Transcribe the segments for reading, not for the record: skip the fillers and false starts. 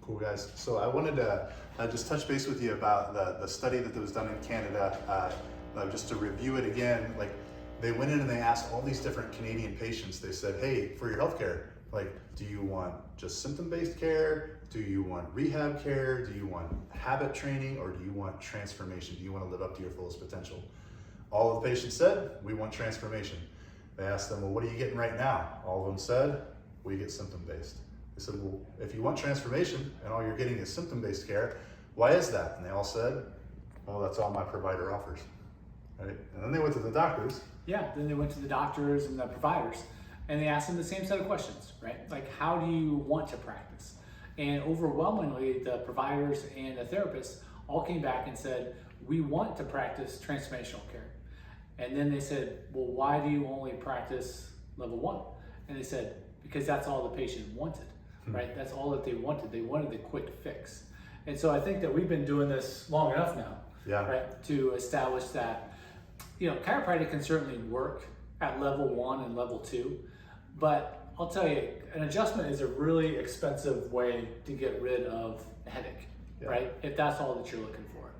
Cool, guys. So I wanted to just touch base with you about the study that was done in Canada. Just to review it again, like they went in and they asked all these different Canadian patients. They said, hey, for your healthcare, like, do you want just symptom-based care? Do you want rehab care? Do you want habit training? Or do you want transformation? Do you want to live up to your fullest potential? All of the patients said, we want transformation. They asked them, well, what are you getting right now? All of them said, we get symptom-based. They said, well, if you want transformation and all you're getting is symptom-based care, why is that? And they all said, well, that's all my provider offers. Right? And then they went to the doctors. Yeah, then they went to the doctors and the providers and they asked them the same set of questions, right? Like, how do you want to practice? And overwhelmingly, the providers and the therapists all came back and said, we want to practice transformational care. And then they said, well, why do you only practice level 1? And they said, because that's all the patient wanted, right? That's all that they wanted. They wanted the quick fix. And so I think that we've been doing this long enough now, right, to establish that, you know, chiropractic can certainly work at level 1 and level 2, but I'll tell you, an adjustment is a really expensive way to get rid of a headache, right? If that's all that you're looking for.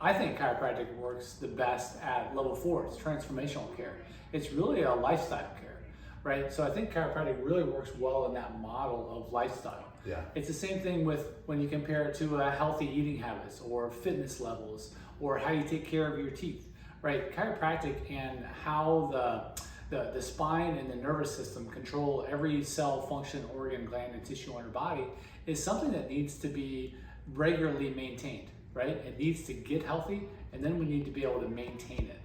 I think chiropractic works the best at level 4. It's transformational care. It's really a lifestyle care, right? So I think chiropractic really works well in that model of lifestyle. Yeah. It's the same thing with when you compare it to healthy eating habits or fitness levels or how you take care of your teeth, right? Chiropractic and how the spine and the nervous system control every cell, function, organ, gland, and tissue on your body is something that needs to be regularly maintained, right? It needs to get healthy, and then we need to be able to maintain it.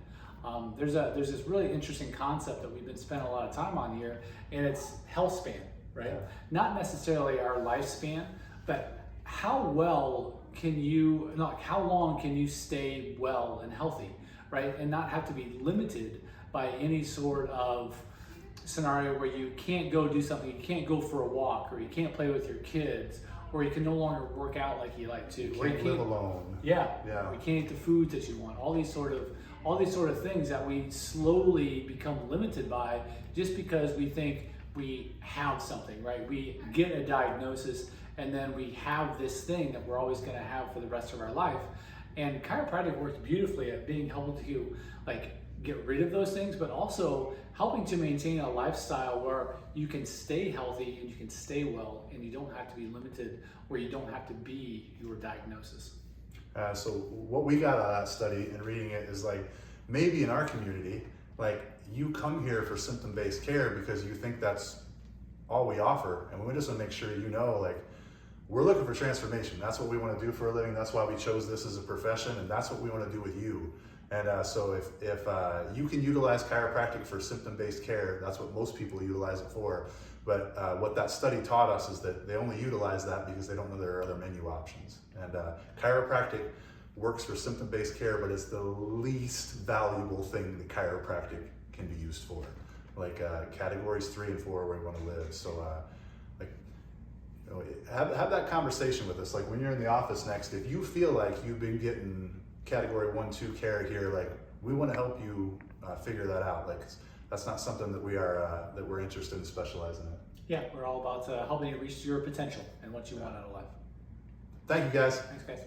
There's this really interesting concept that we've been spending a lot of time on here, and it's health span, right? Not necessarily our lifespan, but how well can you, like how long can you stay well and healthy, right? And not have to be limited by any sort of scenario where you can't go do something, you can't go for a walk, or you can't play with your kids, or you can no longer work out like you like to. You can't live alone. Yeah. Or you can't eat the foods that you want. All these sort of things that we slowly become limited by just because we think we have something, right? We get a diagnosis and then we have this thing that we're always gonna have for the rest of our life. And chiropractic works beautifully at being able to like get rid of those things, but also helping to maintain a lifestyle where you can stay healthy and you can stay well and you don't have to be limited or you don't have to be your diagnosis. So what we got out of that study and reading it is like, maybe in our community, like you come here for symptom-based care because you think that's all we offer. And we just want to make sure you know, like, we're looking for transformation. That's what we want to do for a living. That's why we chose this as a profession, and that's what we want to do with you. And so if you can utilize chiropractic for symptom-based care, that's what most people utilize it for. But what that study taught us is that they only utilize that because they don't know there are other menu options. And chiropractic works for symptom-based care, but it's the least valuable thing that chiropractic can be used for. Like categories 3 and 4 are where we want to live. So have that conversation with us. Like when you're in the office next, if you feel like you've been getting category 1, 2 care here, like we want to help you figure that out. Like that's not something that we're interested in specializing in. Yeah, we're all about helping you reach your potential and what you want out of life. Thank you, guys. Thanks, guys.